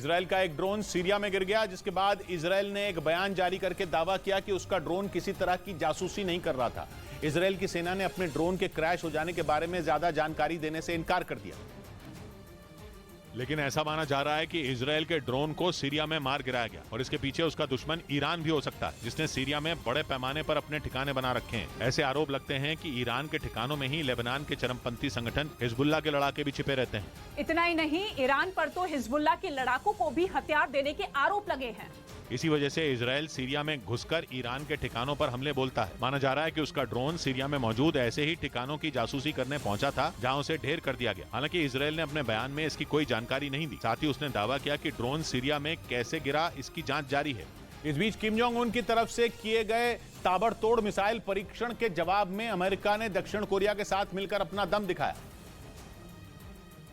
Israel का एक drone Syria में गिर गया, जिसके बाद इजराइल ने एक बयान जारी करके दावा किया कि उसका ड्रोन किसी तरह की जासूसी नहीं कर रहा था। इजराइल की सेना ने अपने ड्रोन के क्रैश हो जाने के बारे में ज्यादा जानकारी देने से इनकार कर दिया। लेकिन ऐसा माना जा रहा है कि इजराइल के ड्रोन को सीरिया में मार गिराया गया और इसके पीछे उसका दुश्मन ईरान भी हो सकता है, जिसने सीरिया में बड़े पैमाने पर अपने ठिकाने बना रखे हैं। ऐसे आरोप लगते हैं कि ईरान के ठिकानों में ही लेबनान के चरमपंथी संगठन हिजबुल्लाह के लड़ाके भी छिपे रहते हैं। इतना ही नहीं, ईरान पर तो हिजबुल्लाह के लड़ाकों को भी हथियार देने के आरोप लगे हैं। इसी वजह से इजराइल सीरिया में घुसकर ईरान के ठिकानों पर हमले बोलता है। माना जा रहा है कि उसका ड्रोन सीरिया में मौजूद ऐसे ही ठिकानों की जासूसी करने पहुंचा था जहां उसे ढेर कर दिया गया। हालांकि इजराइल ने अपने बयान में इसकी कोई जानकारी नहीं दी। साथ ही उसने दावा किया कि ड्रोन सीरिया में कैसे गिरा, इसकी जांच जारी है। इस बीच किम जोंग उन की तरफ से किए गए ताबड़तोड़ मिसाइल परीक्षण के जवाब में अमेरिका ने दक्षिण कोरिया के साथ मिलकर अपना दम दिखाया,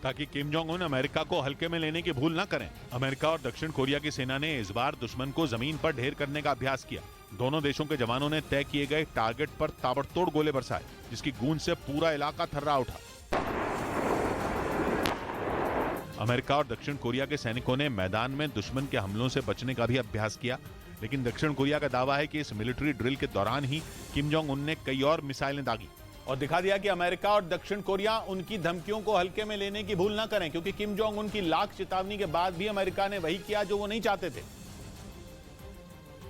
ताकि किम जोंग उन अमेरिका को हल्के में लेने की भूल न करें। अमेरिका और दक्षिण कोरिया की सेना ने इस बार दुश्मन को जमीन पर ढेर करने का अभ्यास किया। दोनों देशों के जवानों ने तय किए गए टारगेट पर ताबड़तोड़ गोले बरसाए, जिसकी गूंज से पूरा इलाका थर्रा उठा। अमेरिका और दक्षिण कोरिया के सैनिकों ने मैदान में दुश्मन के हमलों से बचने का भी अभ्यास किया, लेकिन दक्षिण कोरिया का दावा है कि इस मिलिट्री ड्रिल के दौरान ही किम जोंग उन ने कई और मिसाइलें दागी और दिखा दिया कि अमेरिका और दक्षिण कोरिया उनकी धमकियों को हल्के में लेने की भूल न करें, क्योंकि किम जोंग उनकी लाख चेतावनी के बाद भी अमेरिका ने वही किया जो वो नहीं चाहते थे।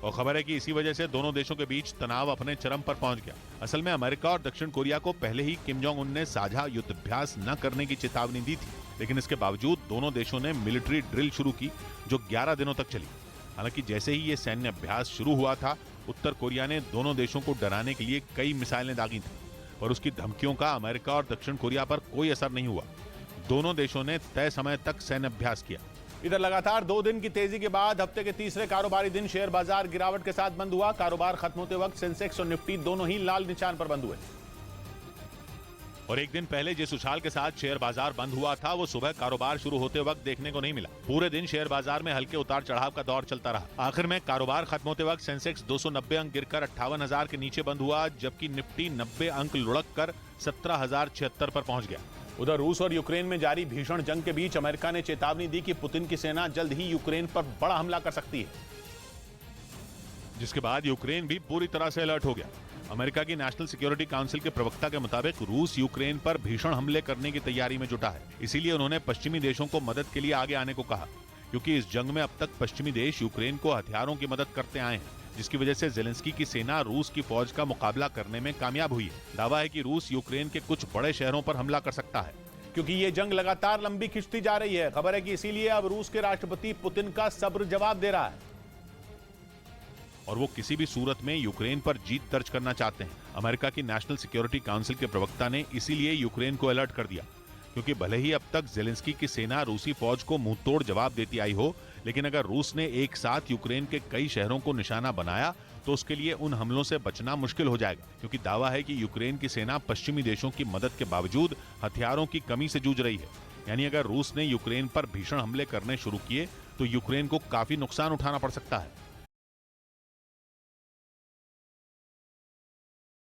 और खबर है कि इसी वजह से दोनों देशों के बीच तनाव अपने चरम पर पहुंच गया। असल में अमेरिका और दक्षिण कोरिया को पहले ही किम जोंग उन ने साझा युद्धाभ्यास न करने की चेतावनी दी थी, लेकिन इसके बावजूद दोनों देशों ने मिलिट्री ड्रिल शुरू की जो 11 दिनों तक चली। हालांकि जैसे ही ये सैन्य अभ्यास शुरू हुआ था, उत्तर कोरिया ने दोनों देशों को डराने के लिए कई मिसाइलें दागी थी, और उसकी धमकियों का अमेरिका और दक्षिण कोरिया पर कोई असर नहीं हुआ। दोनों देशों ने तय समय तक सैन्य अभ्यास किया। इधर लगातार 2 दिन की तेजी के बाद हफ्ते के तीसरे कारोबारी दिन शेयर बाजार गिरावट के साथ बंद हुआ। कारोबार खत्म होते वक्त सेंसेक्स और निफ्टी दोनों ही लाल निशान पर बंद हुए। और एक दिन पहले जिस उछाल के साथ शेयर बाजार बंद हुआ था, वो सुबह कारोबार शुरू होते वक्त देखने को नहीं मिला। पूरे दिन शेयर बाजार में हल्के उतार चढ़ाव का दौर चलता रहा। आखिर में कारोबार खत्म होते वक्त सेंसेक्स 290 अंक गिरकर 58,000 के नीचे बंद हुआ, जबकि निफ्टी 90 अंक लुढ़क कर 17,076 पर पहुंच गया। उधर रूस और यूक्रेन में जारी भीषण जंग के बीच अमेरिका ने चेतावनी दी कि पुतिन की सेना जल्द ही यूक्रेन पर बड़ा हमला कर सकती है, जिसके बाद यूक्रेन भी पूरी तरह से अलर्ट हो गया। अमेरिका की नेशनल सिक्योरिटी काउंसिल के प्रवक्ता के मुताबिक रूस यूक्रेन पर भीषण हमले करने की तैयारी में जुटा है। इसीलिए उन्होंने पश्चिमी देशों को मदद के लिए आगे आने को कहा, क्योंकि इस जंग में अब तक पश्चिमी देश यूक्रेन को हथियारों की मदद करते आए हैं, जिसकी वजह से जेलेंस्की की सेना रूस की फौज का मुकाबला करने में कामयाब हुई है। दावा है कि रूस यूक्रेन के कुछ बड़े शहरों पर हमला कर सकता है, क्योंकि ये जंग लगातार लंबी खिंचती जा रही है। खबर है कि इसीलिए अब रूस के राष्ट्रपति पुतिन का सब्र जवाब दे रहा है और वो किसी भी सूरत में यूक्रेन पर जीत दर्ज करना चाहते हैं। अमेरिका की नेशनल सिक्योरिटी काउंसिल के प्रवक्ता ने इसीलिए यूक्रेन को अलर्ट कर दिया, क्योंकि भले ही अब तक जेलेंस्की की सेना रूसी फौज को मुंहतोड़ जवाब देती आई हो, लेकिन अगर रूस ने एक साथ यूक्रेन के कई शहरों को निशाना बनाया तो उसके लिए उन हमलों से बचना मुश्किल हो जाएगा, क्योंकि दावा है कि यूक्रेन की सेना पश्चिमी देशों की मदद के बावजूद हथियारों की कमी से जूझ रही है। यानी अगर रूस ने यूक्रेन पर भीषण हमले करने शुरू किए तो यूक्रेन को काफी नुकसान उठाना पड़ सकता है।